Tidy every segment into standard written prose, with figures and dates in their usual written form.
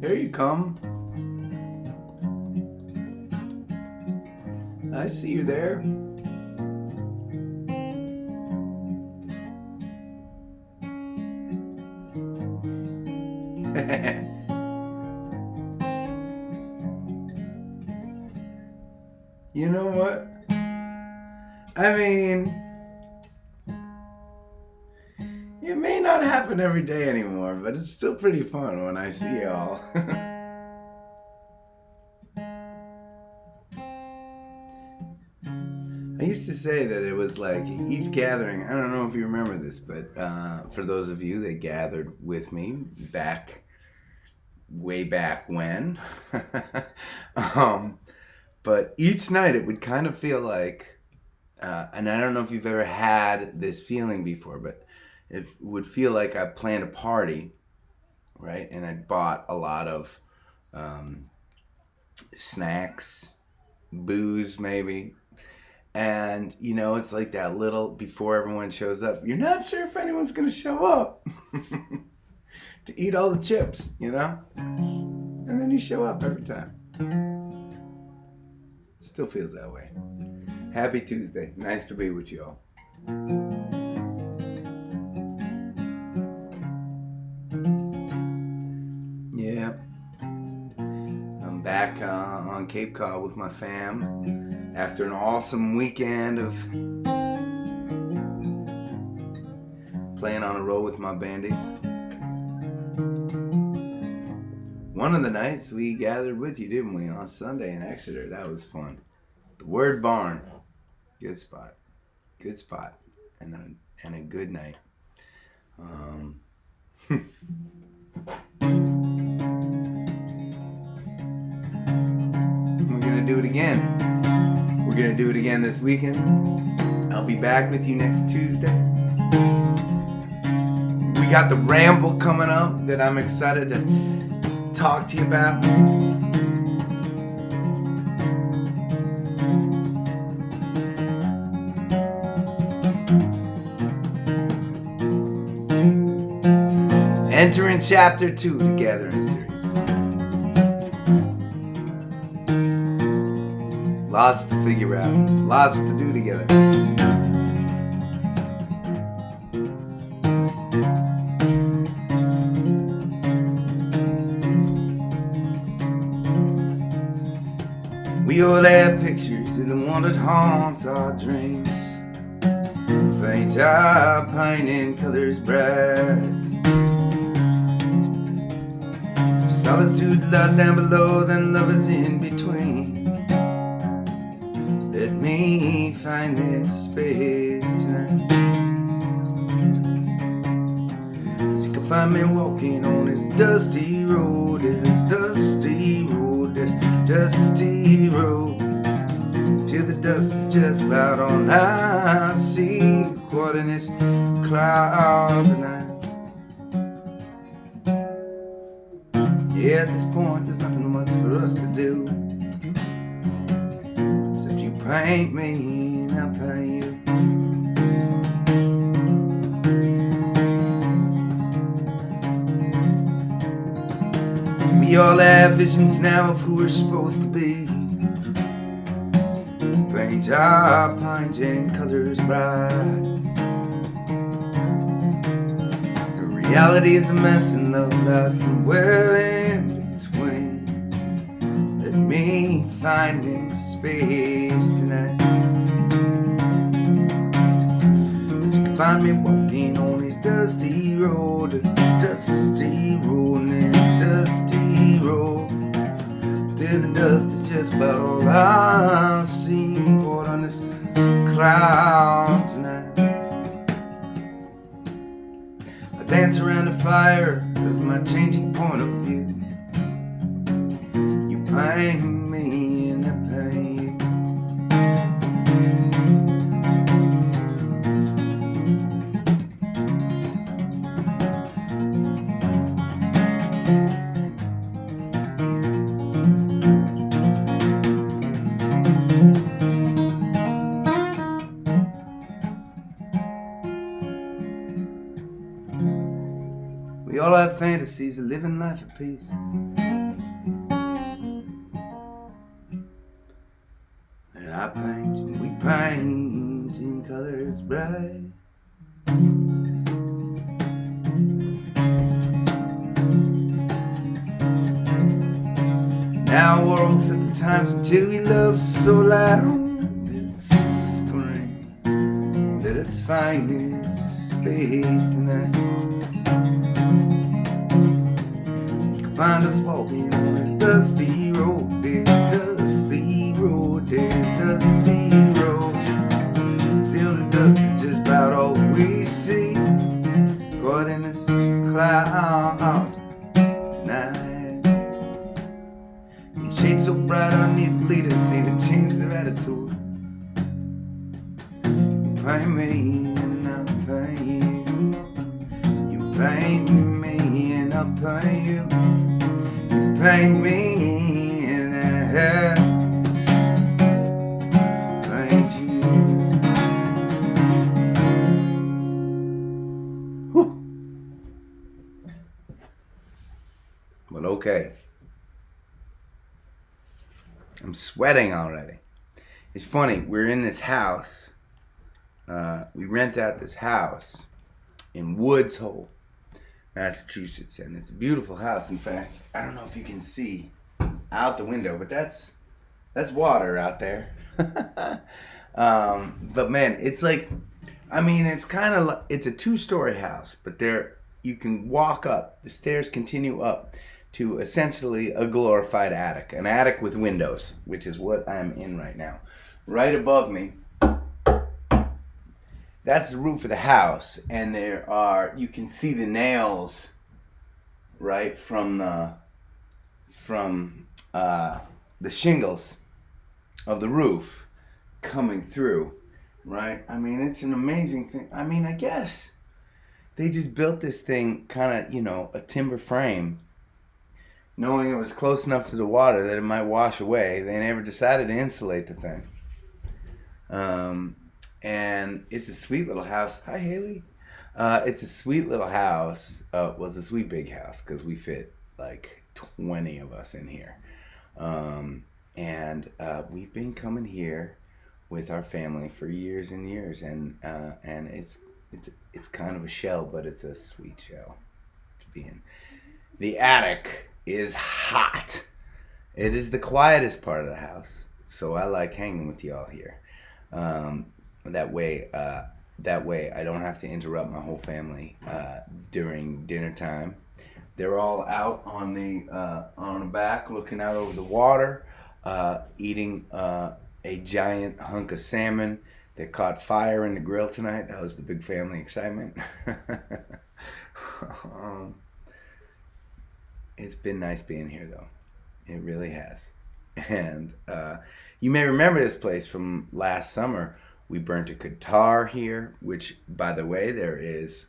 There you come. I see you there. You know what? I mean, it may not happen every day anymore, but it's still pretty fun when I see y'all. I used to say that it was like each gathering, I don't know if you remember this, but for those of you that gathered with me way back when, but each night it would kind of feel like, and I don't know if you've ever had this feeling before, but it would feel like I planned a party, right? And I bought a lot of snacks, booze maybe. And, you know, it's like that little, before everyone shows up, you're not sure if anyone's going to show up to eat all the chips, you know? And then you show up every time. Still feels that way. Happy Tuesday. Nice to be with you all. Yeah. I'm back on Cape Cod with my fam. After an awesome weekend of playing on the road with my bandies. One of the nights we gathered with you, didn't we, on Sunday in Exeter? That was fun. The Word Barn. Good spot. Good spot. And a good night. We're gonna do it again. We're going to do it again this weekend. I'll be back with you next Tuesday. We got the ramble coming up that I'm excited to talk to you about. Entering chapter 2 together in series. Lots to figure out. Lots to do together. We all have pictures of the one that haunts our dreams. Paint our pine in colors bright. Solitude lies down below, then love is in between. Let me find this space tonight. So you can find me walking on this dusty road, this dusty road, this dusty road, till the dust is just about all I see. Caught in this cloud tonight. Yeah, at this point there's nothing much for us to do. You paint me and I'll paint you. We all have visions now of who we're supposed to be. Paint our pines in colors bright. Reality is a mess and love lies somewhere in between. Let me find this space tonight. But you can find me walking on this dusty road, this dusty road, till the dust is just about all I see. Caught on this cloud tonight. I dance around the fire of my changing point of view. You paint me and I paint you. We all have fantasies of living life at peace. paint, and we paint in colors bright. Now world set the times until we love so loud it screams. Let us find this place tonight. You can find us walking on this dusty road, this dusty road, this dusty road. Till the dust is just about all we see. Caught in this cloud tonight. Shades so bright, our need leaders need to change their attitude. You paint me and I'll paint you. You paint me and I'll paint you. You paint me and I'll paint you. Whew. Well, okay. I'm sweating already. It's funny, we're in this house. We rent out this house in Woods Hole, Massachusetts, and it's a beautiful house. In fact, I don't know if you can see out the window, but that's water out there. But man, it's like, I mean, it's kind of like, it's a 2-story house, but there you can walk up. The stairs continue up to essentially a glorified attic, an attic with windows, which is what I'm in right now. Right above me, that's the roof of the house, and you can see the nails right from the shingles of the roof coming through, right? I mean, it's an amazing thing. I mean, I guess they just built this thing kind of, a timber frame, knowing it was close enough to the water that it might wash away. They never decided to insulate the thing. And it's a sweet little house. Hi, Haley. It's a sweet little house. Well, it's a sweet big house because we fit like 20 of us in here. And we've been coming here with our family for years and years. And it's kind of a shell, but it's a sweet shell to be in. The attic is hot. It is the quietest part of the house, so I like hanging with y'all here. That way I don't have to interrupt my whole family during dinner time. They're all out on the back, looking out over the water, eating a giant hunk of salmon that caught fire in the grill tonight. That was the big family excitement. It's been nice being here, though. It really has. And you may remember this place from last summer. We burnt a guitar here, which, by the way, there is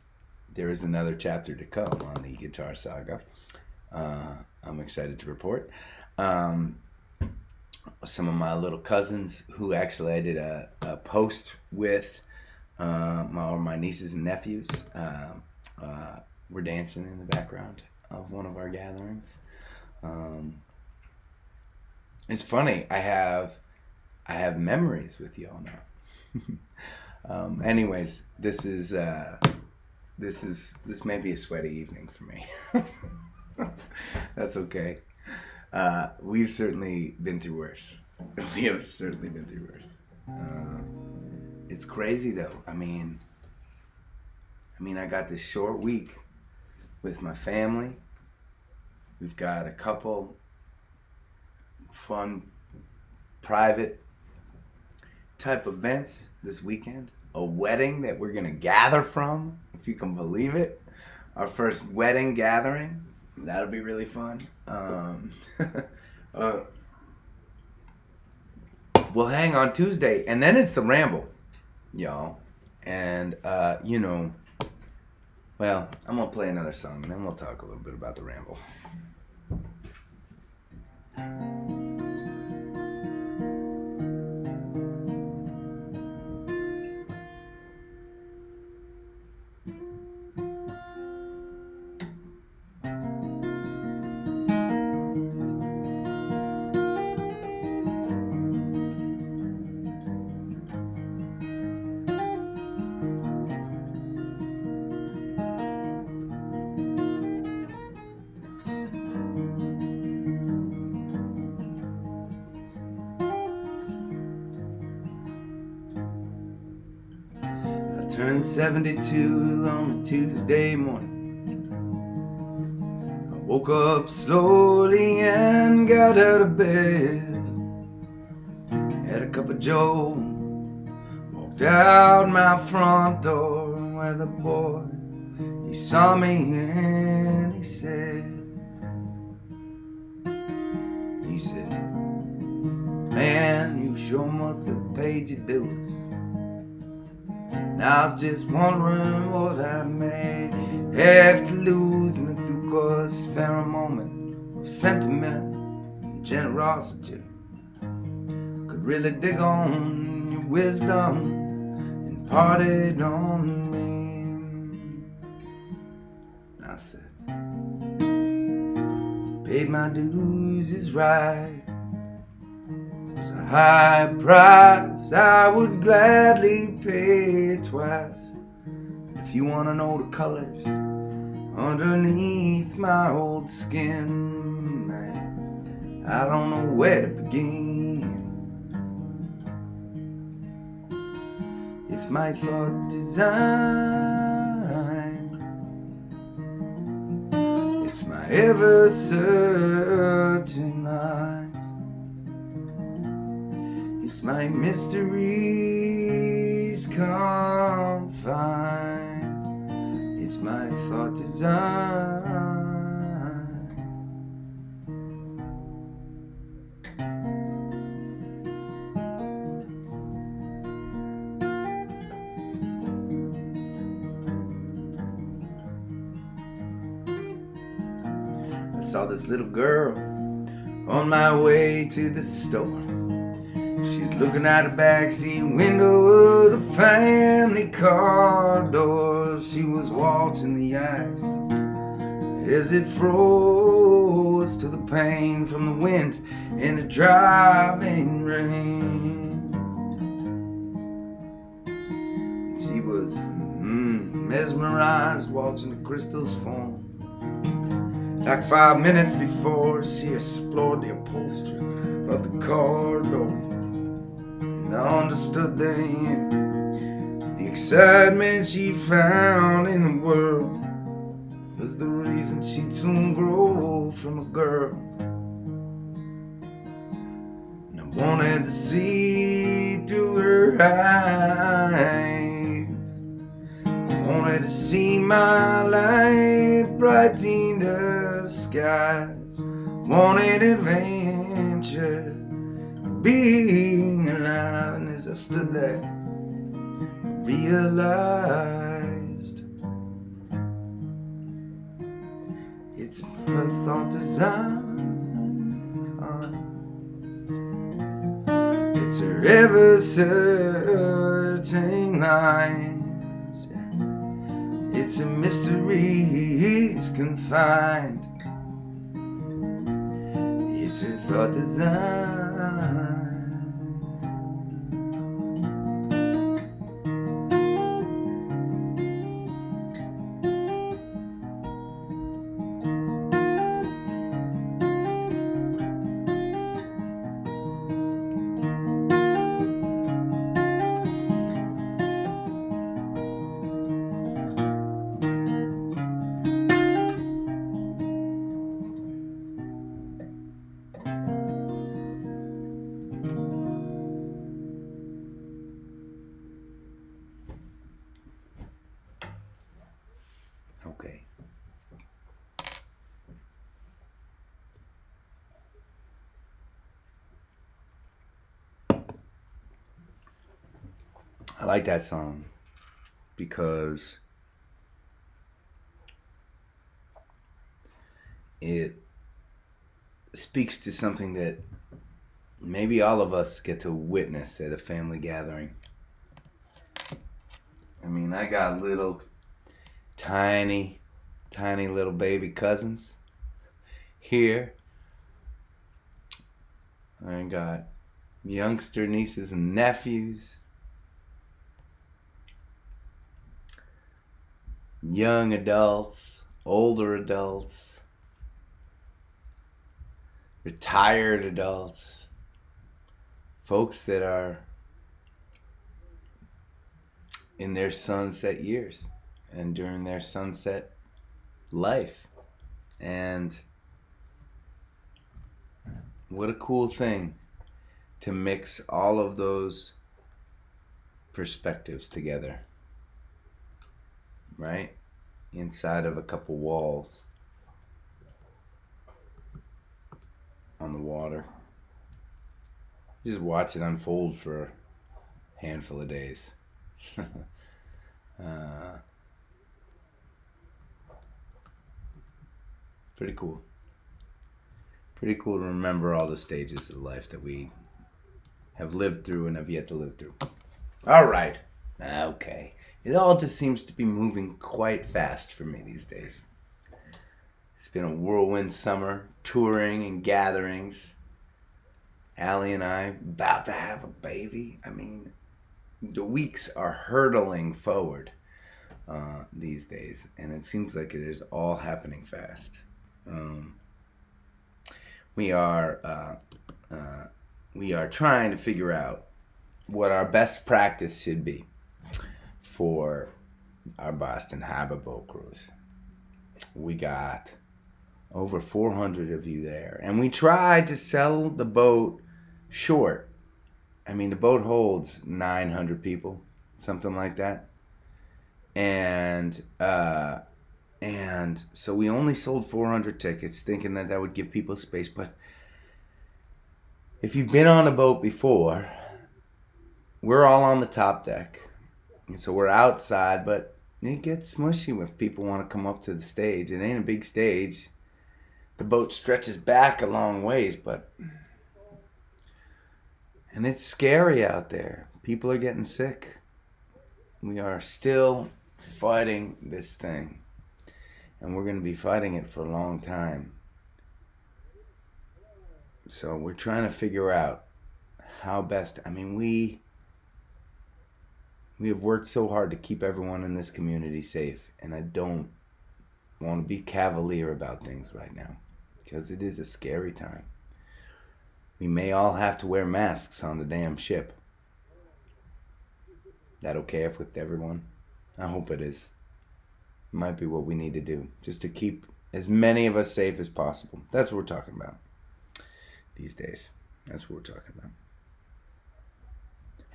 another chapter to come on the guitar saga. I'm excited to report. Some of my little cousins, who actually I did a post with, my nieces and nephews, were dancing in the background of one of our gatherings. It's funny. I have memories with y'all now. Anyways, this may be a sweaty evening for me. That's okay. We've certainly been through worse. We have certainly been through worse. It's crazy though. I mean, I got this short week with my family. We've got a couple fun, private type events this weekend. A wedding that we're gonna gather from, if you can believe it. Our first wedding gathering. That'll be really fun. We'll hang on Tuesday, and then it's the Ramble, y'all. And well, I'm gonna play another song, and then we'll talk a little bit about the Ramble. turned 72 on a Tuesday morning. I woke up slowly and got out of bed. Had a cup of joe, walked out my front door where the boy, he saw me and he said, man, you sure must have paid your dues. And I was just wondering what I may have to lose, and if you could spare a moment of sentiment and generosity, could really dig on your wisdom and impart it on me. And I said, paid my dues is right. It's a high price I would gladly pay twice. If you want to know the colors underneath my old skin, man, I don't know where to begin. It's my thought design. It's my ever searching eyes. It's my mysteries confined. It's my thought design. I saw this little girl on my way to the store. She's looking out the backseat window of the family car door. She was waltzing the ice as it froze to the pain from the wind and the driving rain. She was mesmerized watching the crystals form. Like 5 minutes before, she explored the upholstery of the car door. I understood then the excitement she found in the world was the reason she'd soon grow from a girl. And I wanted to see through her eyes. I wanted to see my light brighten the skies. Wanted adventure, being alive. And as I stood there, I realized it's her thought design. It's her ever searching lines. It's a mysteries confined. It's her thought design. Okay. I like that song because it speaks to something that maybe all of us get to witness at a family gathering. I mean, I got little tiny little baby cousins here. I got youngster nieces and nephews, young adults, older adults, retired adults, folks that are in their sunset years and during their sunset life. And what a cool thing to mix all of those perspectives together, right? Inside of a couple walls on the water. Just watch it unfold for a handful of days. Pretty cool. Pretty cool to remember all the stages of life that we have lived through and have yet to live through. All right. Okay. It all just seems to be moving quite fast for me these days. It's been a whirlwind summer, touring and gatherings. Allie and I about to have a baby. I mean, the weeks are hurtling forward these days, and it seems like it is all happening fast. We are trying to figure out what our best practice should be for our Boston Harbor boat cruise. We got over 400 of you there, and we tried to sell the boat short. I mean, the boat holds 900 people, something like that, and so we only sold 400 tickets, thinking that would give people space. But if you've been on a boat before, we're all on the top deck, and so we're outside, but it gets smushy if people want to come up to the stage. It ain't a big stage. The boat stretches back a long ways, and it's scary out there. People are getting sick. We are still fighting this thing, and we're going to be fighting it for a long time. So we're trying to figure out how best. I mean, we have worked so hard to keep everyone in this community safe, and I don't want to be cavalier about things right now, because it is a scary time. We may all have to wear masks on the damn ship. That okay with everyone? I hope it is. It might be what we need to do, just to keep as many of us safe as possible. That's what we're talking about these days. That's what we're talking about.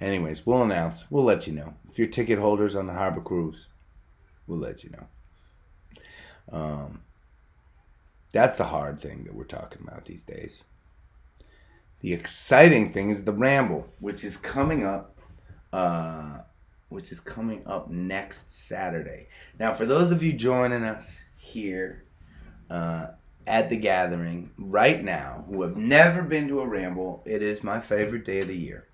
Anyways, we'll announce. We'll let you know. If you're ticket holders on the Harbor Cruise, we'll let you know. That's the hard thing that we're talking about these days. The exciting thing is the Ramble, which is coming up next Saturday. Now, for those of you joining us here at the gathering right now who have never been to a Ramble, it is my favorite day of the year.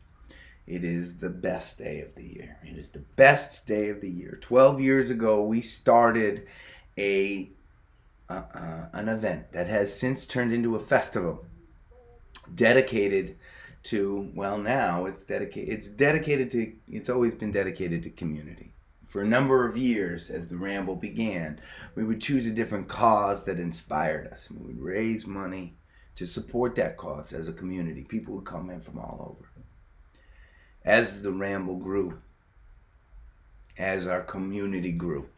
It is the best day of the year. It is the best day of the year. 12 years ago, we started an event that has since turned into a festival dedicated to, well, now it's always been dedicated to community. For a number of years, as the Ramble began, we would choose a different cause that inspired us, and we would raise money to support that cause as a community. People would come in from all over. As the Ramble grew, as our community grew,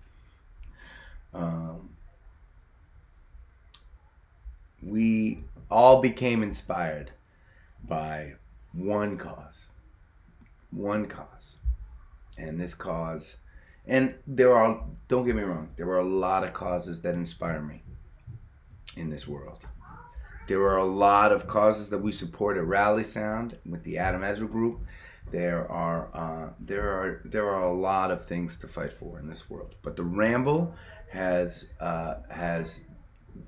we all became inspired by one cause. And this cause, and don't get me wrong, there are a lot of causes that inspire me in this world. There are a lot of causes that we support at Rally Sound with the Ezra group. There are a lot of things to fight for in this world. But the Ramble has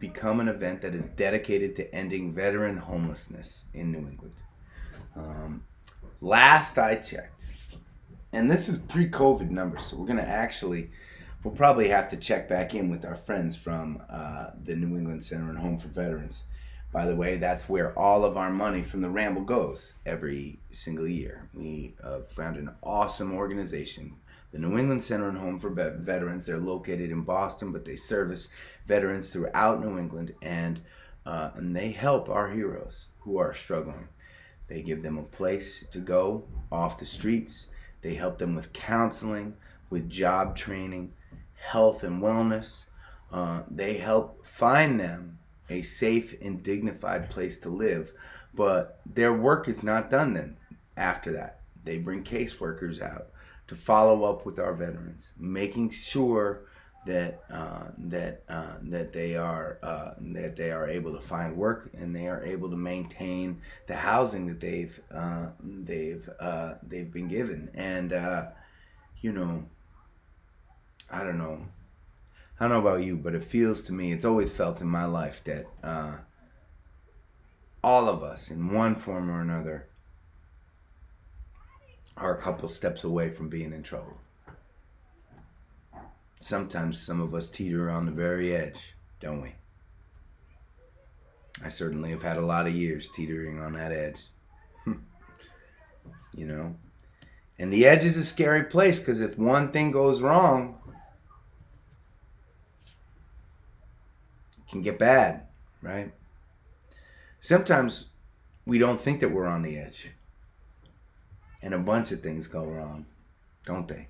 become an event that is dedicated to ending veteran homelessness in New England. Last I checked, and this is pre-COVID numbers, so we'll probably have to check back in with our friends from the New England Center and Home for Veterans. By the way, that's where all of our money from the Ramble goes every single year. We found an awesome organization, the New England Center and Home for Veterans. They're located in Boston, but they service veterans throughout New England, and they help our heroes who are struggling. They give them a place to go off the streets. They help them with counseling. with job training, health and wellness. They help find them a safe and dignified place to live. But their work is not done then after that. They bring caseworkers out to follow up with our veterans, making sure that that they are able to find work and they are able to maintain the housing that they've been given. And you know, I don't know. I don't know about you, but it feels to me, it's always felt in my life that all of us, in one form or another, are a couple steps away from being in trouble. Sometimes some of us teeter on the very edge, don't we? I certainly have had a lot of years teetering on that edge. You know? And the edge is a scary place because if one thing goes wrong, it can get bad, right? Sometimes we don't think that we're on the edge. And a bunch of things go wrong, don't they?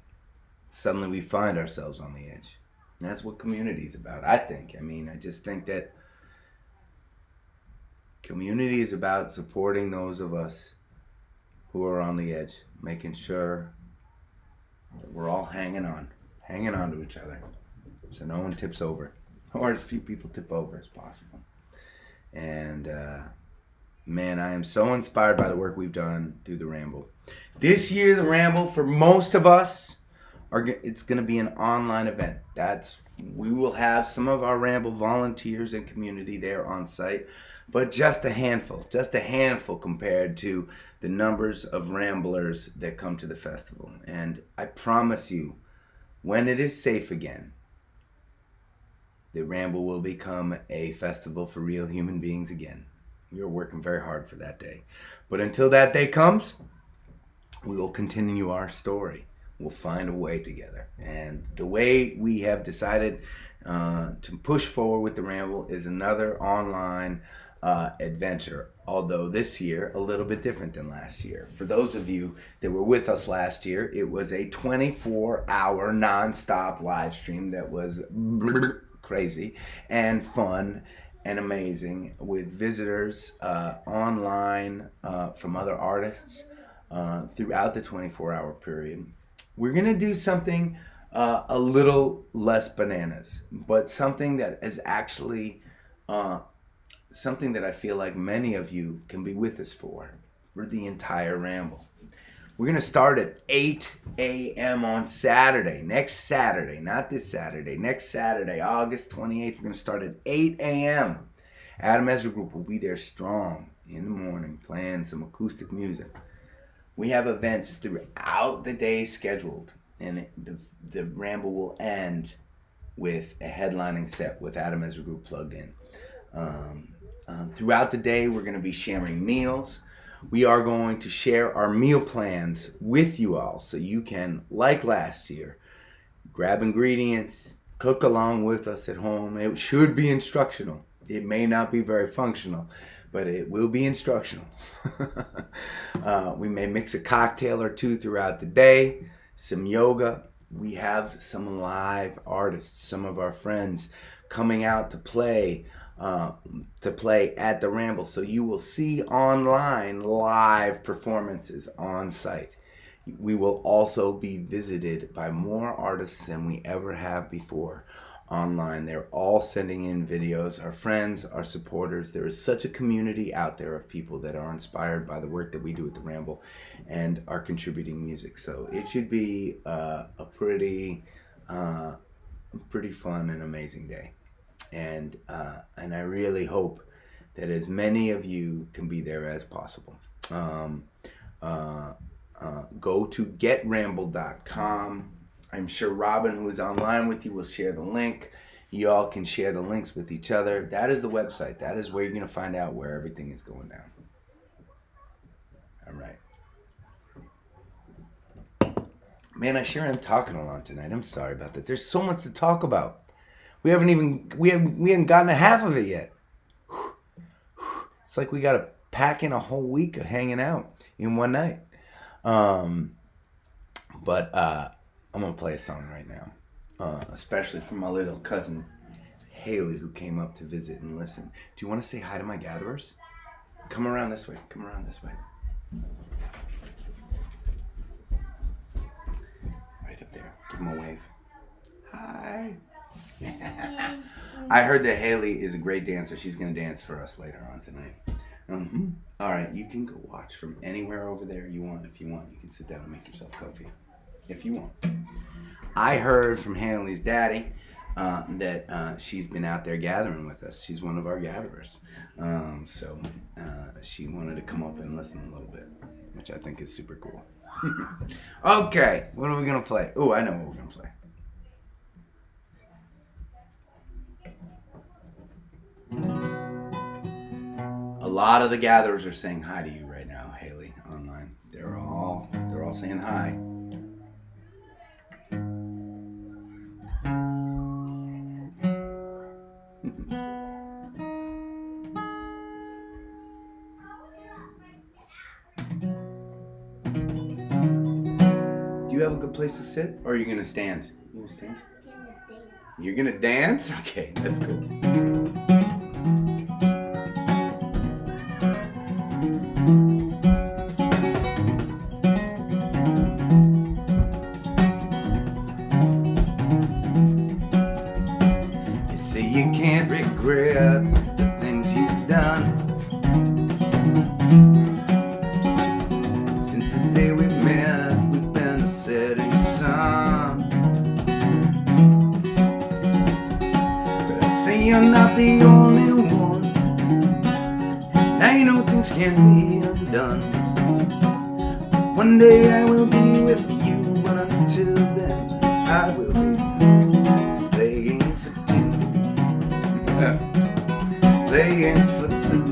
Suddenly we find ourselves on the edge. And that's what community is about, I think. I mean, I just think that community is about supporting those of us who are on the edge, making sure that we're all hanging on to each other so no one tips over, or as few people tip over as possible. And man, I am so inspired by the work we've done through the Ramble. This year, the Ramble, for most of us, it's going to be an online event. We will have some of our Ramble volunteers and community there on site, but just a handful compared to the numbers of Ramblers that come to the festival. And I promise you, when it is safe again, the Ramble will become a festival for real human beings again. We are working very hard for that day. But until that day comes, we will continue our story. We'll find a way together. And the way we have decided to push forward with the Ramble is another online adventure. Although this year, a little bit different than last year. For those of you that were with us last year, it was a 24-hour non-stop live stream that was crazy and fun and amazing, with visitors online from other artists throughout the 24-hour period. We're going to do something a little less bananas, but something that is actually something that I feel like many of you can be with us for the entire Ramble. We're going to start at 8 a.m. on Saturday, next Saturday, not this Saturday, next Saturday, August 28th. We're going to start at 8 a.m. Adam Ezra Group will be there strong in the morning, playing some acoustic music. We have events throughout the day scheduled, and the Ramble will end with a headlining set with Adam Ezra Group plugged in. Throughout the day, we're going to be sharing meals. We are going to share our meal plans with you all so you can, like last year, grab ingredients, cook along with us at home. It should be instructional. It may not be very functional, but it will be instructional. We may mix a cocktail or two throughout the day, some yoga. We have some live artists, some of our friends coming out to play at the Ramble. So you will see online live performances on site. We will also be visited by more artists than we ever have before online. They're all sending in videos. Our friends, our supporters. There is such a community out there of people that are inspired by the work that we do at the Ramble and are contributing music. So it should be a pretty fun and amazing day. And I really hope that as many of you can be there as possible. Go to getramble.com. I'm sure Robin, who is online with you, will share the link. You all can share the links with each other. That is the website. That is where you're going to find out where everything is going down. All right. Man, I sure am talking a lot tonight. I'm sorry about that. There's so much to talk about. We haven't gotten a half of it yet. It's like we got to pack in a whole week of hanging out in one night. I'm gonna play a song right now, especially for my little cousin Haley, who came up to visit and listen. Do you want to say hi to my gatherers? Come around this way. Come around this way. Right up there. Give them a wave. Hi. I heard that Haley is a great dancer. She's gonna dance for us later on tonight. All right, you can go watch from anywhere over there you want. If you want, you can sit down and make yourself comfy. If you want. I heard from Haley's daddy that she's been out there gathering with us. She's one of our gatherers. So she wanted to come up and listen a little bit, which I think is super cool. Okay, what are we gonna play? Oh, I know what we're gonna play. A lot of the gatherers are saying hi to you right now, Haley, online. They're all saying hi. Do you have a good place to sit, or are you gonna stand? You gonna stand? You're gonna dance? Okay, that's cool. You say you can't regret the things you've done. Since the day we met, we've been a setting sun. But I say you're not the only one. Now you know things can be undone. One day I will be with you, but until then I will be playing for two. Playing for two.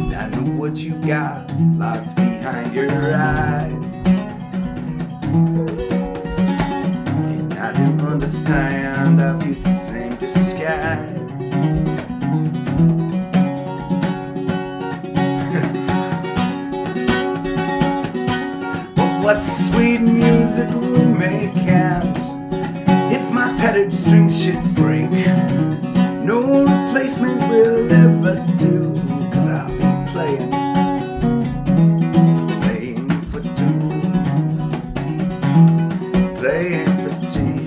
And I know what you got locked behind your eyes. And I do understand I've used the same disguise. What sweet music we make, and if my tattered strings should break, no replacement will ever do, 'cause I'll be playing for two, playing for two.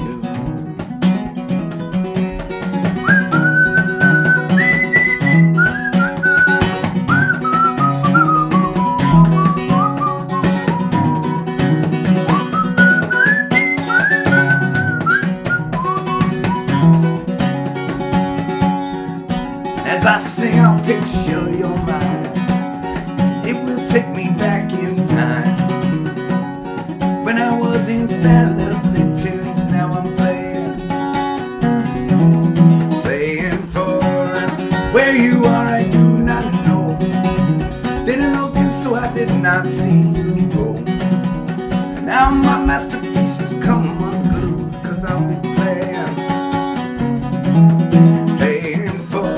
As I sing, I'll picture your mind. It will take me back in time, when I was in fair lovely tunes. Now I'm playing for where you are. I do not know. Been looking, so I did not see you go. Now my masterpieces come unglued, 'cause I'll be playing for.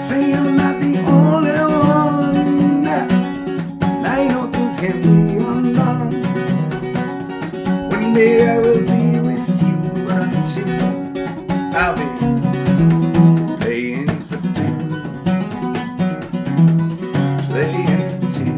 Say I'm not the only one. Now you know things can be undone. One day I will be with you, but until I'll be playing for two, playing for two.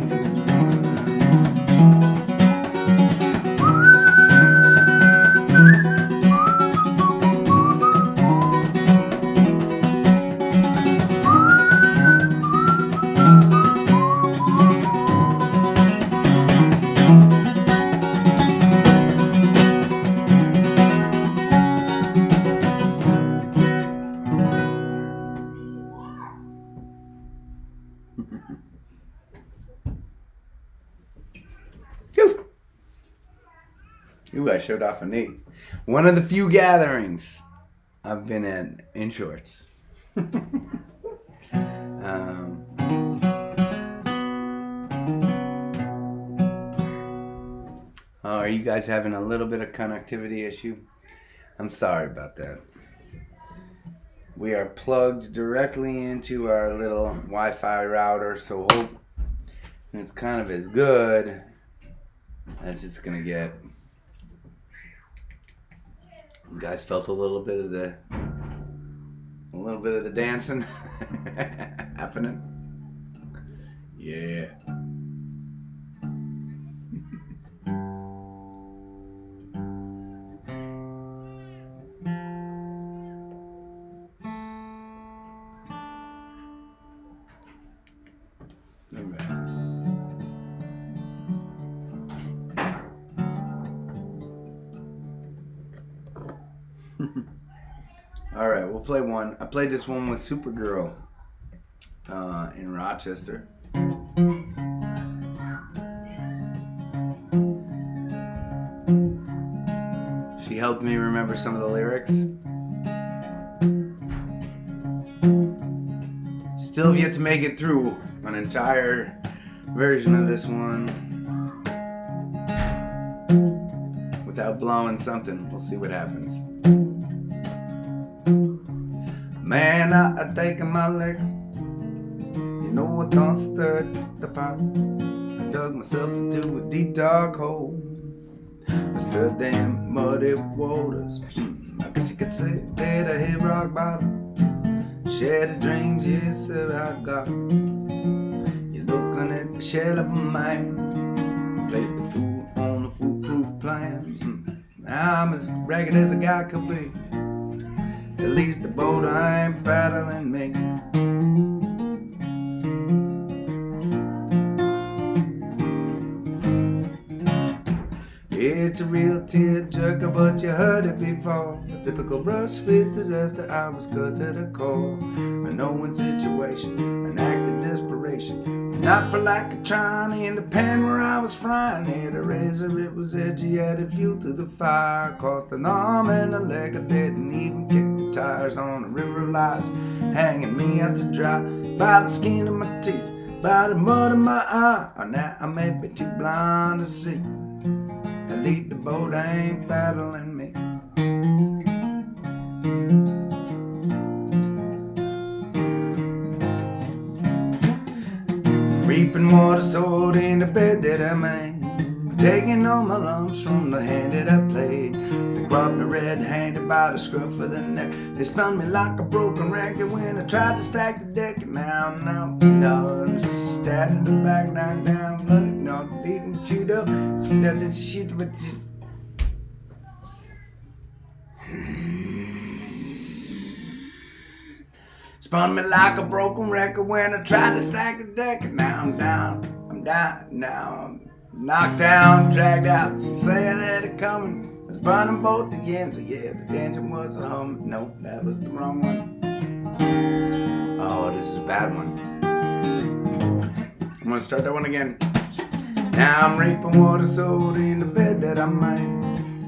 Ooh, I showed off a knee. One of the few gatherings I've been in shorts. Are you guys having a little bit of connectivity issue? I'm sorry about that. We are plugged directly into our little Wi-Fi router, so hope it's kind of as good as it's gonna get. You guys felt a little bit of the dancing happening. Yeah. All right, we'll play one. I played this one with Supergirl in Rochester. She helped me remember some of the lyrics. Still have yet to make it through an entire version of this one without blowing something. We'll see what happens. Man, I taken my legs. You know I done stirred the pot. I dug myself into a deep dark hole. I stirred them muddy waters. I guess you could say that I hit rock bottom. Shattered dreams, yes sir, I got. You're looking at the shell of a man. Played the fool on a foolproof plan. Now I'm as ragged as a guy could be. At least the boat I ain't paddling me. It's a real tearjerker, but you heard it before. A typical brush with disaster, I was cut to the core. A no-win situation, an act of desperation. Not for lack of trying, in the pan where I was frying. Hit a razor, it was edgy, added fuel to the fire. Cost an arm and a leg, I didn't even kick the tires on a river of lies. Hanging me out to dry, by the skin of my teeth, by the mud in my eye. Oh, now I may be too blind to see. At least the boat ain't battling me. Reaping water sowed in the bed that I made. Taking all my lumps from the hand that I played. They grabbed me red-handed by the scruff of the neck. They spun me like a broken record when I tried to stack the deck. And now, I'm stabbed in the back, knocked down, bloody, knocked, beaten, chewed up. That's shit with this. Spun me like a broken record when I tried to stack the deck. And now I'm down, now I'm knocked down, dragged out. Some saying that it coming. I was burning both the ends. Yeah, the engine was a hum. Nope, that was the wrong one. Oh, this is a bad one. I'm gonna start that one again. Now I'm reaping water sowed in the bed that I made.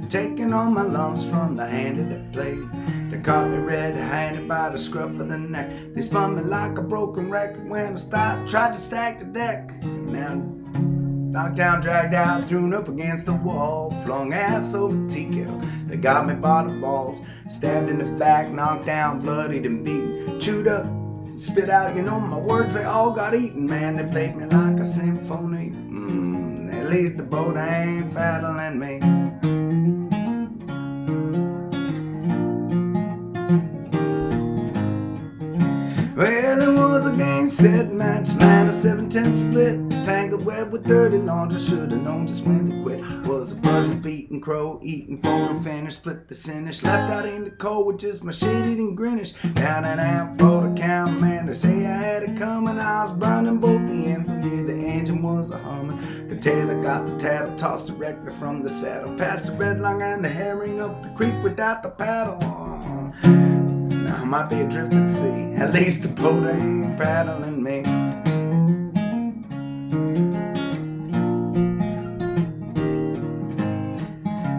Taking all my lumps from the hand of the blade. They caught me red-handed by the scruff of the neck. They spun me like a broken record when I tried to stack the deck. Now knocked down, dragged out, thrown up against the wall. Flung ass over tea kettle. They got me by the balls. Stabbed in the back, knocked down, bloodied and beaten. Chewed up, spit out, you know my words, they all got eaten. Man, they played me like a symphony. At least the boat ain't battling me. Well, it was a game, set, match, man, a 7-10 split. Tangled web with dirty laundry, should've known just when to quit. Was a buzzer beating, crow eating, photo finish, split the finish. Left out in the cold with just my shit eating Greenwich. Down and out for the count, man, they say I had it coming. I was burning both the ends, oh yeah, the engine was a humming. The tailor got the tattle, tossed directly from the saddle. Past the red line and the herring up the creek without the paddle. Now I might be adrift at sea, at least the boat ain't paddling me.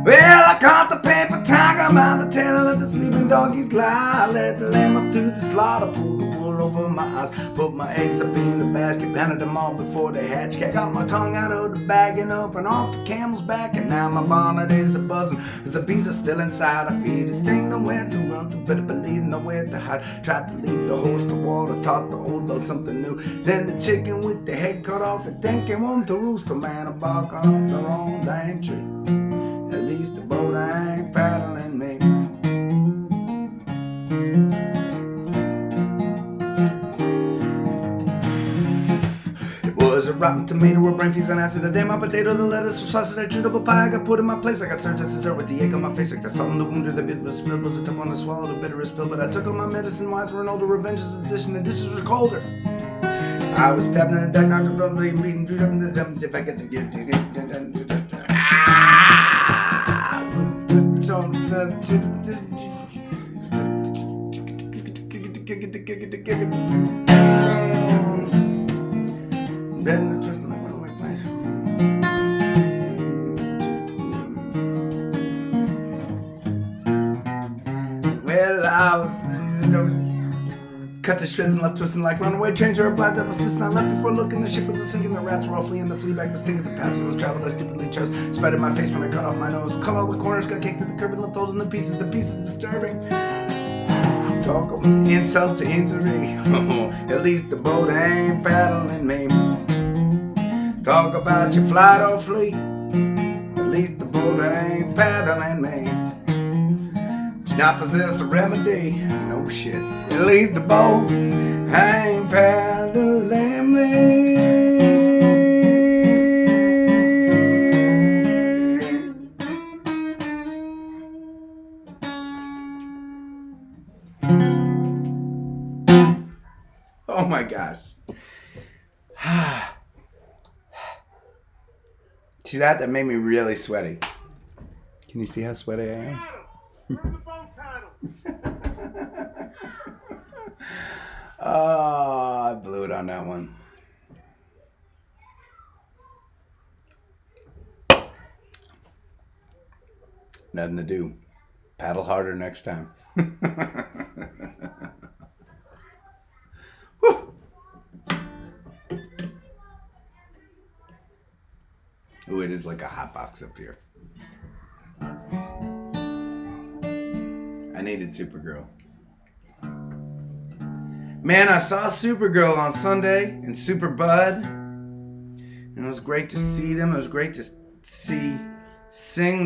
Well, I caught the paper tiger by the tail, let the sleeping doggies glide. Let the lamb up to the slaughter, pulled the wool over my my eyes. Put my eggs up in the basket, planted them all before they hatch. Got my tongue out of the bag and up and off the camel's back. And now my bonnet is a-buzzing, cause the bees are still inside. I feed this thing nowhere to run to, better believe nowhere to hide. Tried to lead the horse to water, taught the old dog something new. Then the chicken with the head cut off and thinking won't the rooster, man, I bark up the wrong dang tree. At least the boat ain't paddling me. It was a rotten tomato, a brain feast, an acid, a damn potato, the lettuce, a sausage, a chewable pie I got put in my place. I got served as dessert with the egg on my face, like the salt and the wound or the bitterest spill. Was a tough one to swallow, the bitterest pill, but I took all my medicine wise for an older revenge's edition. The dishes were colder. I was stabbed in the dark, knocked probably bleeding, drew up in the zems. If I get to get well, I was cut to shreds and left twisting like runaway trains or a black double fist. And I left before looking, the ship was a sinking, the rats were all fleeing, the flea bag was thinking, the passengers traveled I stupidly chose. Spited my face when I cut off my nose, cut all the corners, got kicked to the curb and left holding the pieces disturbing. Talk of insult to injury, at least the boat ain't paddling me. Talk about your flight or flee, at least the boat ain't paddling me. Do not possess a remedy, no shit, at least the boat ain't paddling me. Oh my gosh. See that? That made me really sweaty. Can you see how sweaty I am? Oh, I blew it on that one. Nothing to do. Paddle harder next time. Ooh, it is like a hot box up here. I needed Supergirl. Man, I saw Supergirl on Sunday and Superbud. And it was great to see them. It was great to sing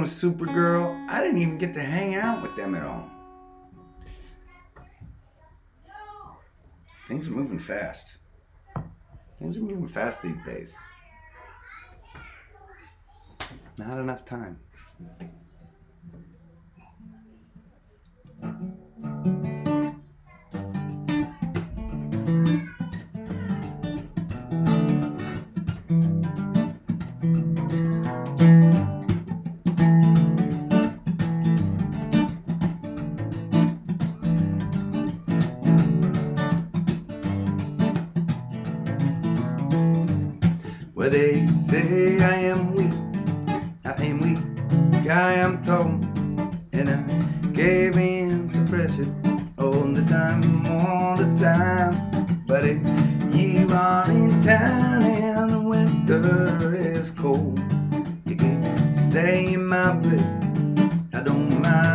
with Supergirl. I didn't even get to hang out with them at all. Things are moving fast. Things are moving fast these days. Not enough time. Well, they say I am weak. I am weak, I am tall, and I gave in to pressure all the time. But if you are in town and the winter is cold, you can stay in my bed. I don't mind.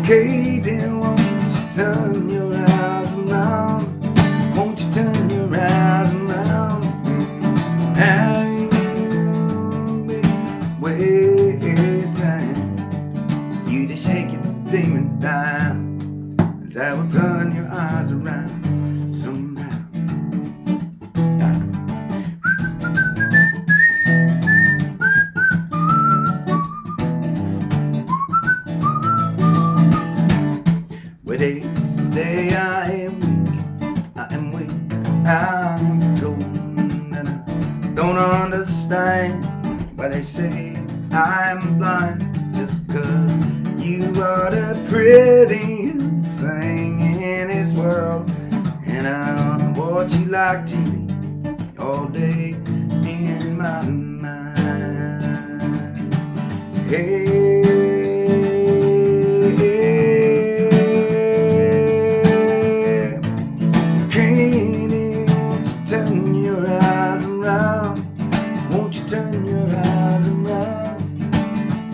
Kaden, won't you turn your eyes around? Won't you turn your eyes around? I'll be waiting. You just shake your demons down, as I will turn your eyes around somehow. Where they say I am weak, I'm cold, and I don't understand why they say I'm blind, just 'cause you are the prettiest thing in this world, and I watch you like TV all day in my mind. Katie, won't you turn your eyes around? Won't you turn your eyes around?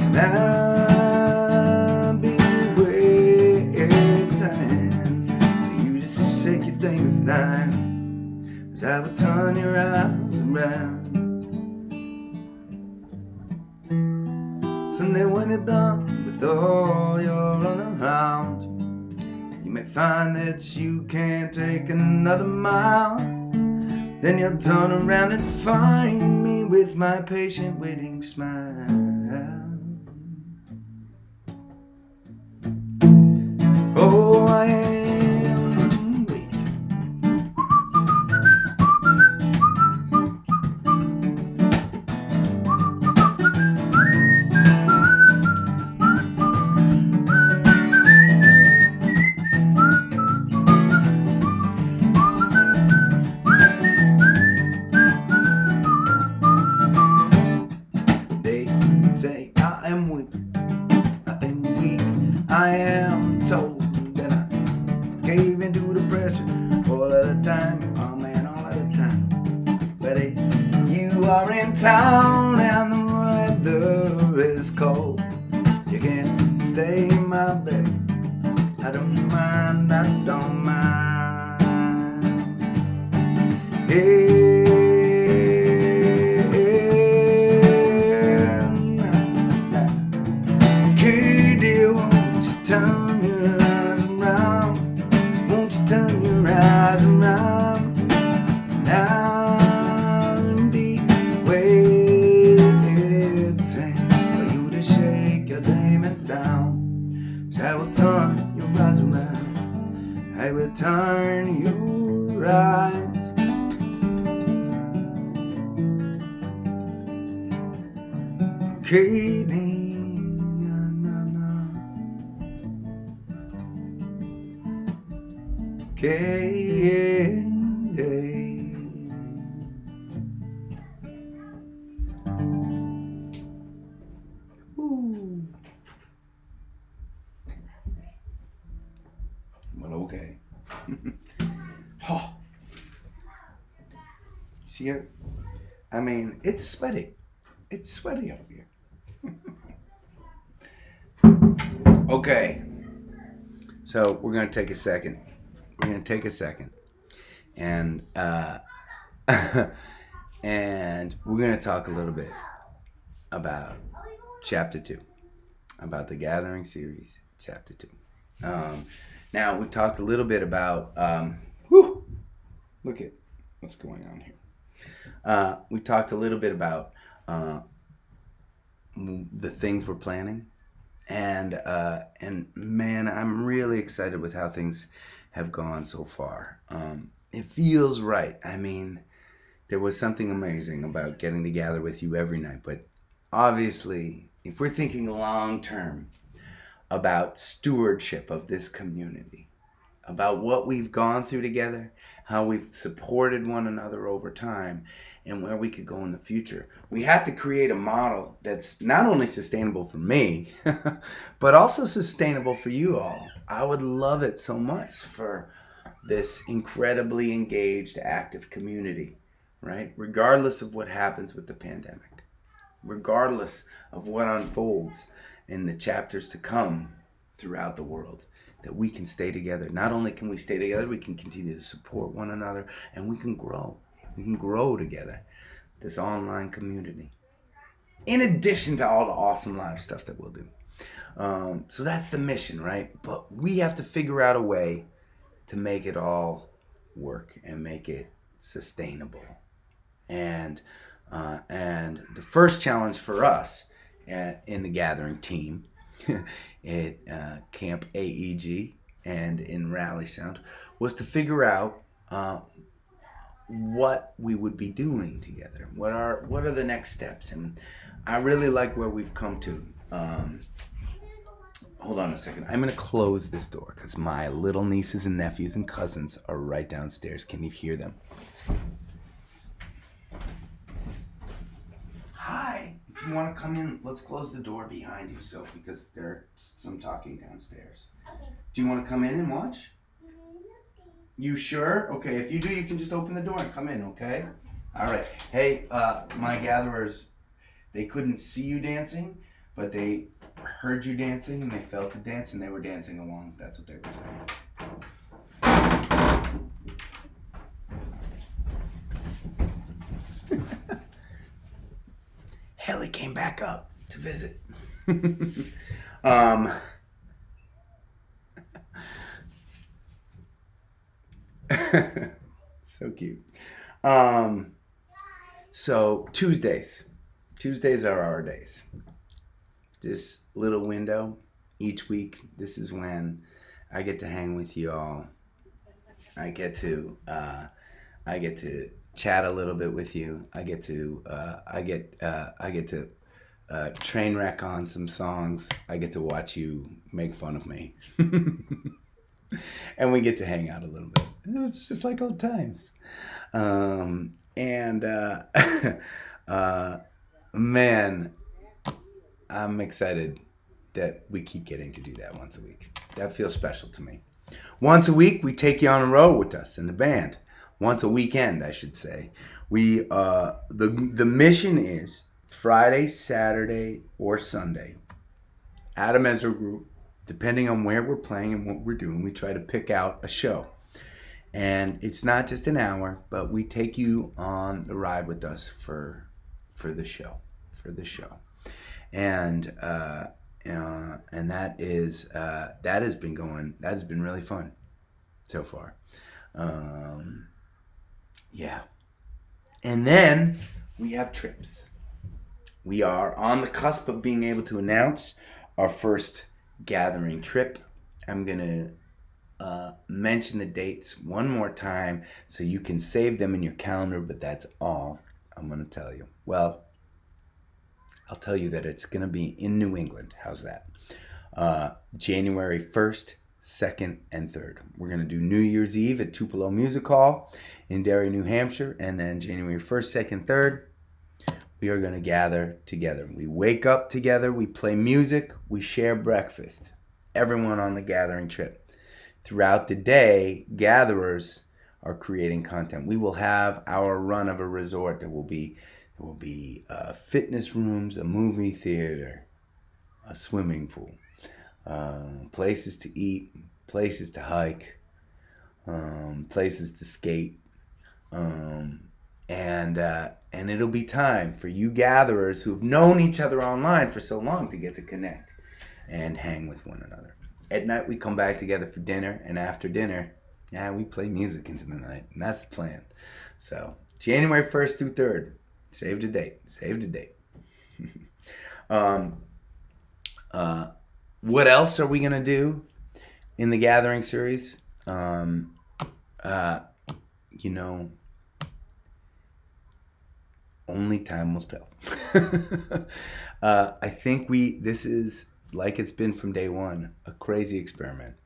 And I'll be waiting for you to shake your things down, as I will turn your eyes around. Someday when you're done with all your running around, you may find that you can't take another mile. Then you'll turn around and find me with my patient waiting smile. Oh, I am waiting. They say I am weak, I am weak, I am told that I gave into the pressure all of the time, oh man, all of the time. But you are in town and the weather is cold. You can't stay in my bed. I don't mind, I don't mind. Hey. Turn your eyes around, won't you turn your eyes around? I'll be waiting for you to shake your demons down. So I will turn your eyes around, I will turn your eyes. Katie, Katie. Ooh. Well, okay. Oh. See it? I mean, it's sweaty. It's sweaty up here. Okay. So we're going to take a second. We're going to take a second. And and we're going to talk a little bit about chapter 2. About the Gathering series, chapter 2. Now, we talked a little bit about... look at what's going on here. We talked a little bit about the things we're planning. And man, I'm really excited with how things have gone so far. It feels right. I mean, there was something amazing about getting together with you every night. But obviously, if we're thinking long term about stewardship of this community, about what we've gone through together, how we've supported one another over time, and where we could go in the future, we have to create a model that's not only sustainable for me, but also sustainable for you all. I would love it so much for this incredibly engaged, active community, right? Regardless of what happens with the pandemic, regardless of what unfolds in the chapters to come throughout the world, that we can stay together. Not only can we stay together, we can continue to support one another, and we can grow. We can grow together, this online community, in addition to all the awesome live stuff that we'll do. So that's the mission, right? But we have to figure out a way to make it all work and make it sustainable. And the first challenge for us in the Gathering team at Camp AEG and in Rally Sound was to figure out what we would be doing together. What are the next steps? And I really like where we've come to. Hold on a second. I'm going to close this door because my little nieces and nephews and cousins are right downstairs. Can you hear them? Hi. If you want to come in, let's close the door behind you, so because there's some talking downstairs. Okay. Do you want to come in and watch? You sure? Okay, if you do, you can just open the door and come in, okay? All right. Hey, my gatherers, they couldn't see you dancing, but they heard you dancing and they felt the dance and they were dancing along. That's what they were saying. Haley came back up to visit. So cute. So Tuesdays are our days. This little window each week. This is when I get to hang with you all. I get to chat a little bit with you. I get to train wreck on some songs. I get to watch you make fun of me. And we get to hang out a little bit. It's just like old times. Man, I'm excited that we keep getting to do that once a week. That feels special to me. Once a week, we take you on a road with us in the band. Once a weekend, I should say. We the mission is Friday, Saturday, or Sunday. Adam Ezra Group, depending on where we're playing and what we're doing, we try to pick out a show. And it's not just an hour, but we take you on the ride with us for the show. And that has been really fun so far. Yeah. And then we have trips. We are on the cusp of being able to announce our first gathering trip. I'm going to mention the dates one more time so you can save them in your calendar, but that's all I'm going to tell you. Well, I'll tell you that it's going to be in New England. How's that? January 1st, 2nd, and 3rd. We're going to do New Year's Eve at Tupelo Music Hall in Derry, New Hampshire, and then January 1st, 2nd, 3rd, we are going to gather together. We wake up together, we play music, we share breakfast. Everyone on the gathering trip. Throughout the day, gatherers are creating content. We will have our run of a resort. There will be fitness rooms, a movie theater, a swimming pool, places to eat, places to hike, places to skate, and it'll be time for you gatherers who've known each other online for so long to get to connect and hang with one another. At night, we come back together for dinner, and after dinner, we play music into the night, and that's the plan. So, January 1st through 3rd, save the date. What else are we going to do in the Gathering series? Only time will tell. I think this is, like it's been from day one, a crazy experiment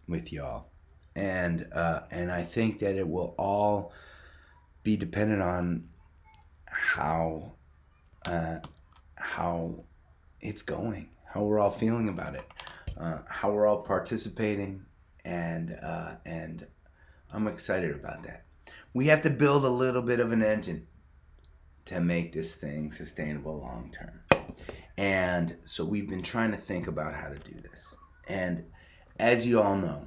with y'all. And I think that it will all be dependent on how it's going, how we're all feeling about it, how we're all participating, and I'm excited about that. We have to build a little bit of an engine to make this thing sustainable long term. And so we've been trying to think about how to do this. And as you all know,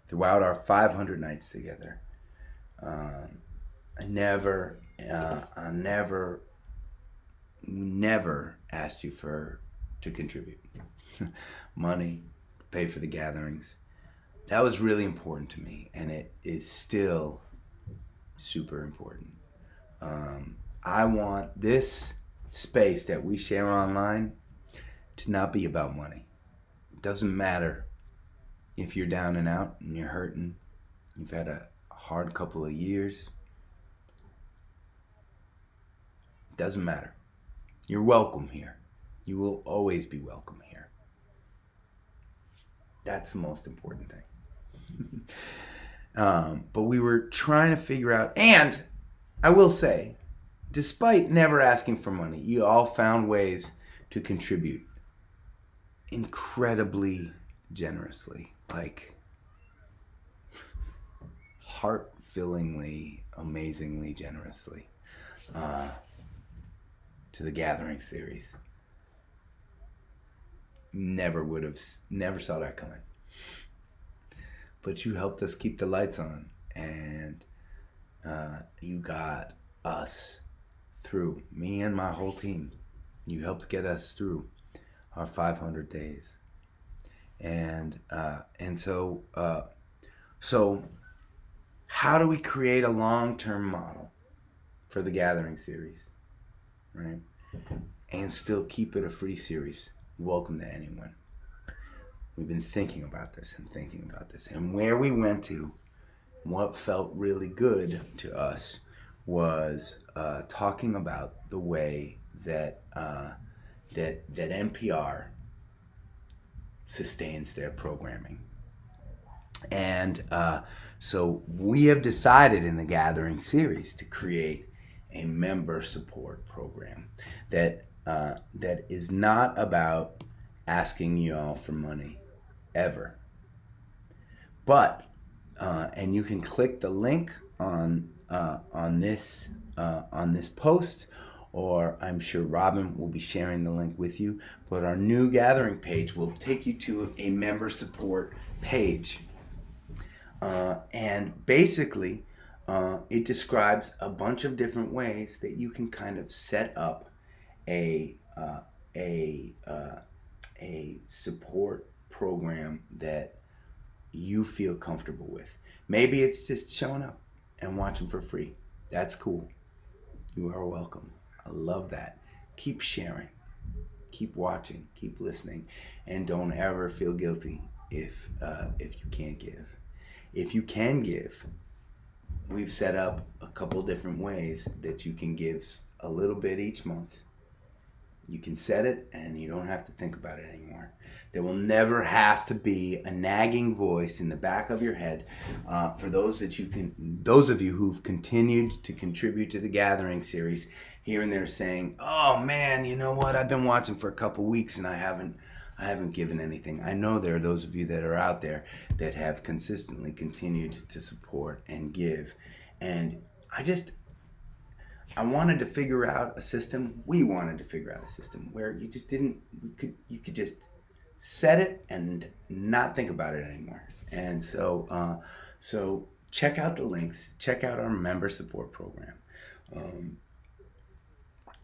throughout our 500 nights together, I never asked you to contribute money, to pay for the gatherings. That was really important to me, and it is still super important. I want this space that we share online to not be about money. It doesn't matter if you're down and out and you're hurting, you've had a hard couple of years. It doesn't matter. You're welcome here. You will always be welcome here. That's the most important thing. But we were trying to figure out, and I will say, despite never asking for money, you all found ways to contribute incredibly generously, like heart-fillingly, amazingly generously, to the Gathering series. Never saw that coming. But you helped us keep the lights on, and you got us through, me and my whole team. You helped get us through our 500 days. And so how do we create a long-term model for the Gathering series, right? And still keep it a free series, welcome to anyone. We've been thinking about this, and where we went to, what felt really good to us was talking about the way that NPR sustains their programming. And so we have decided in the Gathering series to create a member support program that is not about asking you all for money ever, but and you can click the link on this post, or I'm sure Robin will be sharing the link with you. But our new Gathering page will take you to a member support page, and basically it describes a bunch of different ways that you can kind of set up a support program that you feel comfortable with. Maybe it's just showing up and watching for free. That's cool. You are welcome. I love that. Keep sharing, keep watching, keep listening, and don't ever feel guilty if you can't give. If you can give, we've set up a couple different ways that you can give a little bit each month. You can set it and you don't have to think about it anymore. There will never have to be a nagging voice in the back of your head for those of you who've continued to contribute to the Gathering series here and there saying, oh man, you know what? I've been watching for a couple weeks and I haven't given anything. I know there are those of you that are out there that have consistently continued to support and give. And I wanted to figure out a system. We wanted to figure out a system where you could just set it and not think about it anymore. And so check out the links. Check out our member support program.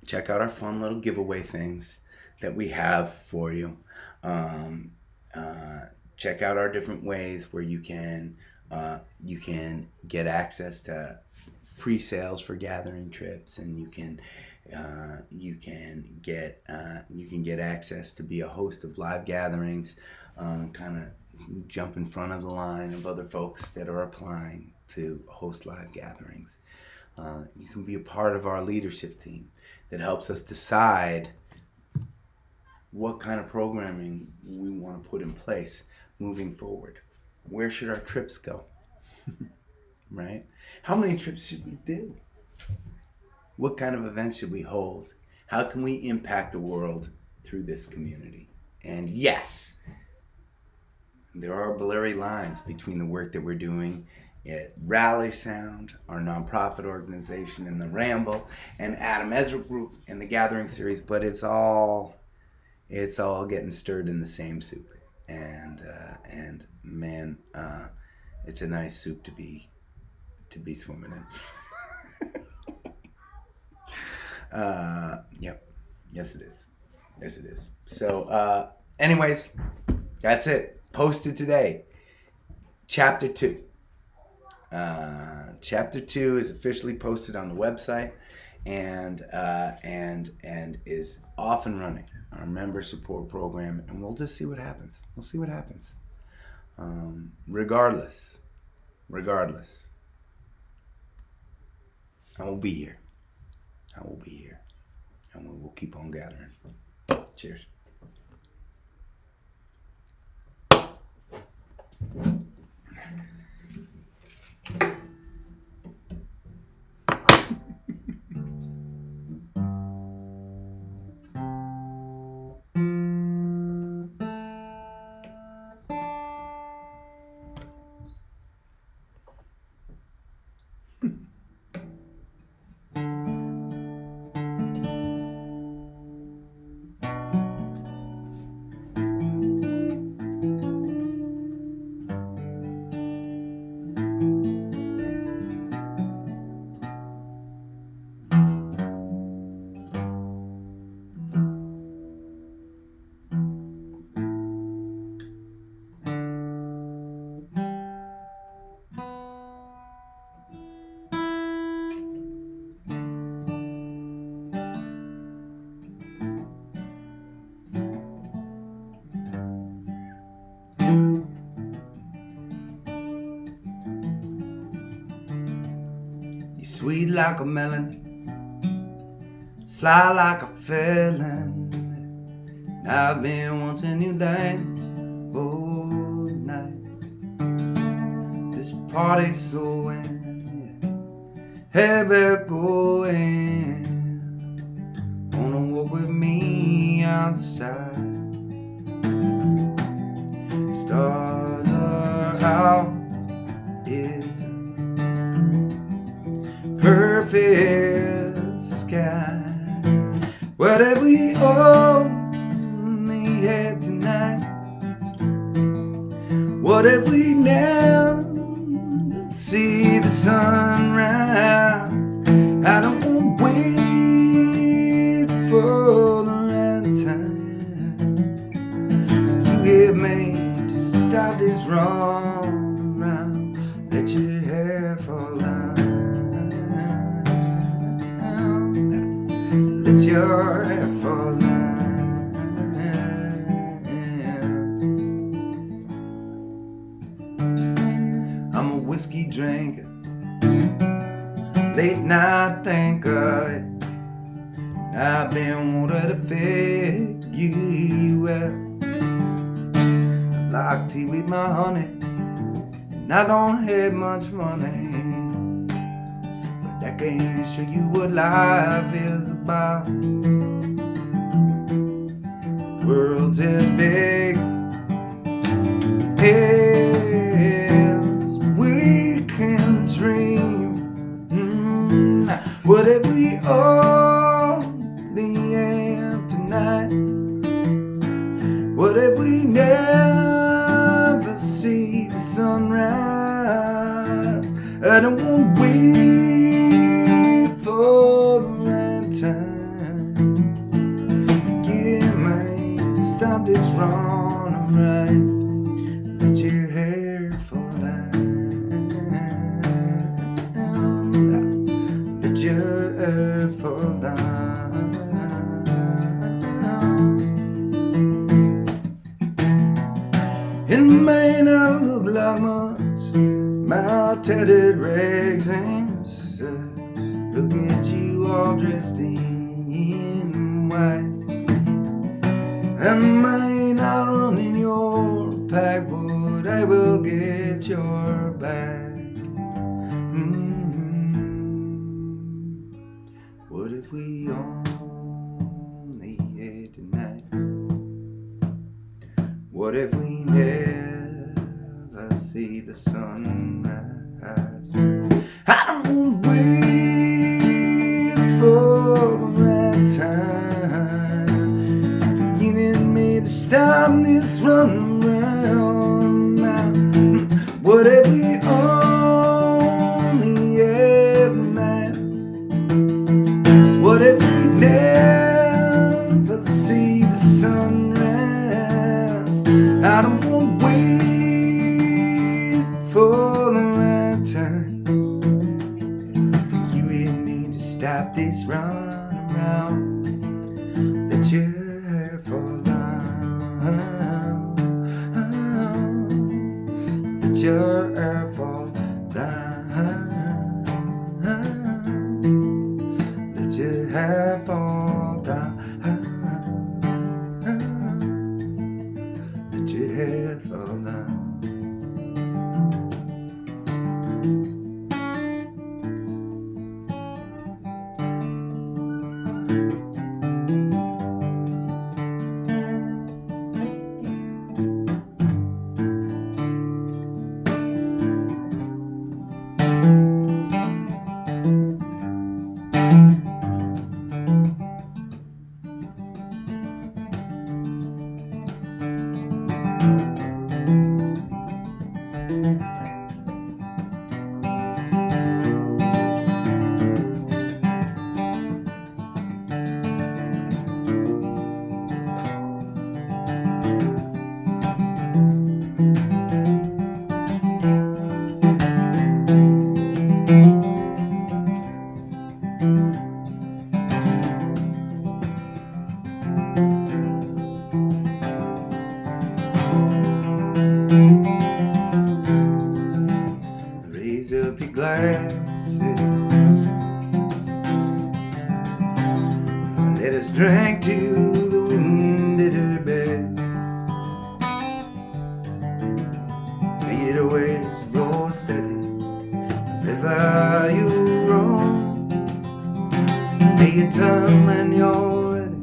Check out our fun little giveaway things that we have for you. Check out our different ways where you can get access to pre-sales for Gathering trips, and you can get access to be a host of live gatherings, kind of jump in front of the line of other folks that are applying to host live gatherings. You can be a part of our leadership team that helps us decide what kind of programming we want to put in place moving forward. Where should our trips go? Right? How many trips should we do? What kind of events should we hold? How can we impact the world through this community? And yes, there are blurry lines between the work that we're doing at Rally Sound, our nonprofit organization, and the Ramble, and Adam Ezra Group, and the Gathering series, but it's all getting stirred in the same soup. And man, it's a nice soup to be swimming in. Yep. Yes, it is. So, anyways, that's it. Posted today. Chapter 2. Chapter 2 is officially posted on the website and is off and running. Our member support program, and we'll just see what happens. Regardless, I will be here. And we will keep on gathering. Cheers. sweet like a melon, sly like a felon. I've been wanting you dance all night. This party's so heavy going. Wanna walk with me outside? Stars are out, it's a perfect sky. What have we only had tonight? What if we never see the sunrise? I don't want to wait for the right time. You get me to stop this wrong round. Let your hair fall down. Let your hair fall down. I'm a whiskey drinker, late night thinker. I've been wanting to figure out. I like tea with my honey, and I don't have much money, but that can't show you what life is about. The world's as big as we can dream. What if we only have tonight? What if we never see the sunrise? I don't want to wait for the right time. Get me to stop this wrong and right. Let your hair fall down. Let your hair fall down. It may not look like much, my tattered rags and such. Look at you all dressed in white. I may not run in your pack, but I will get your back. What if we only had tonight? What if we never see the sunrise? I don't wait for the right time. Giving me to stop this run around now. What if we only had tonight? What if we never see the sunrise? I don't want to wait for the right time for you and me to stop this run around. Let your hair fall down. Let your hair fall down. Let your hair fall down. Let your hair fall down. Raise up your glasses, drank to the wind at her back. May it always roll steady wherever you roam. May you turn when you're ready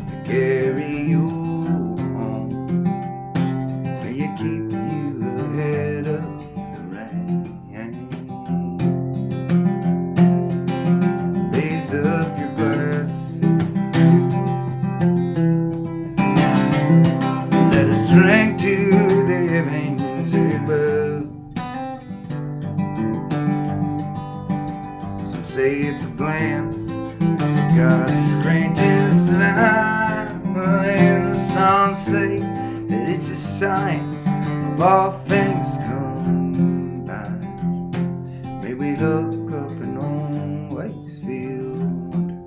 to carry you home. May you keep you ahead of the rain. Raise up your glasses. Let us drink to the heavens above. Some say it's a glance, God's strangest sign, and some say that it's a science of all things combined. May we look up and always feel wonder.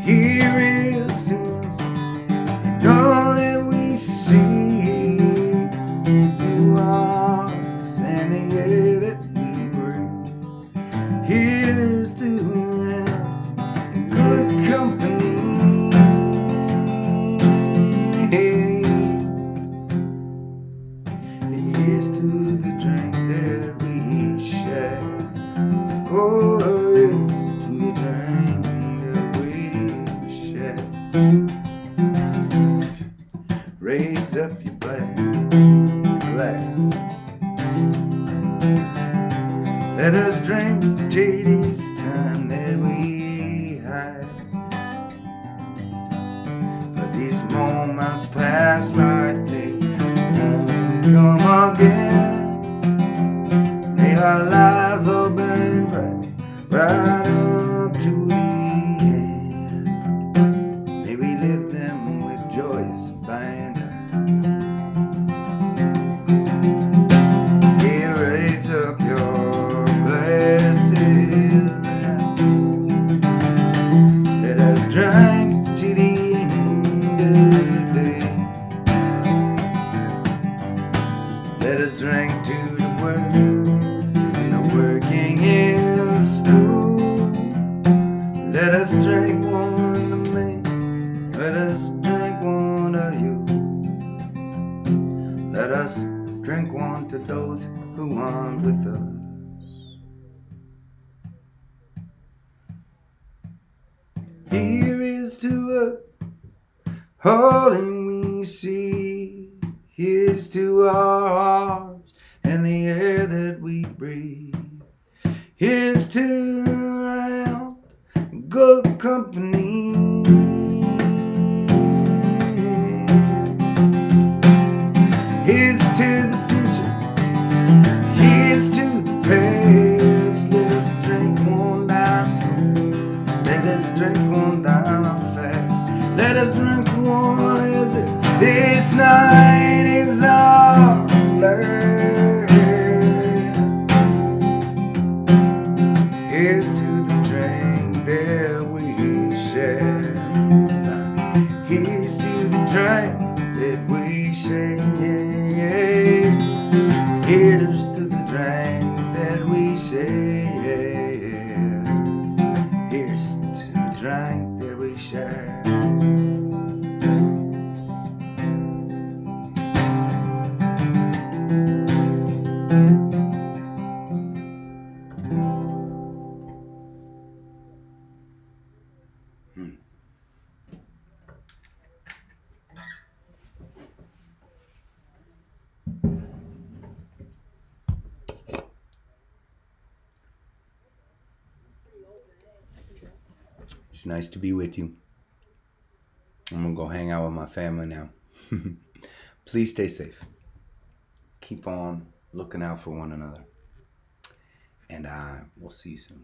Here is to us, and all that we see, to our hearts and the air that we breathe. Here's to good company. Here's to the drink that we share. Oh, it's to the drink that we share. Raise up your glasses. Let us drink to this time that we had. For these moments pass like they won't come again. May our lives all burn bright, right up to the end. May we live them with joyous abandon. Here, raise up your glasses. Let us drink to the end of the day. Let us drink to the work when the working is through. Let us drink one to me. Let us drink one to you. Let us drink one to those who aren't with us. Here is to us all that we see. Here's to our hearts and the air that we breathe. Here's to round good company. Here's to the future. Here's to the past. Let us drink one last song. Let us drink one down fast. Let us drink one as if this night is our last. Here's to the drink that we share. Here's to the drink that we share. Here's to the drink that we share. Here's to the drink that we share. It's nice to be with you. I'm gonna go hang out with my family now. Please stay safe. Keep on looking out for one another. And I will see you soon.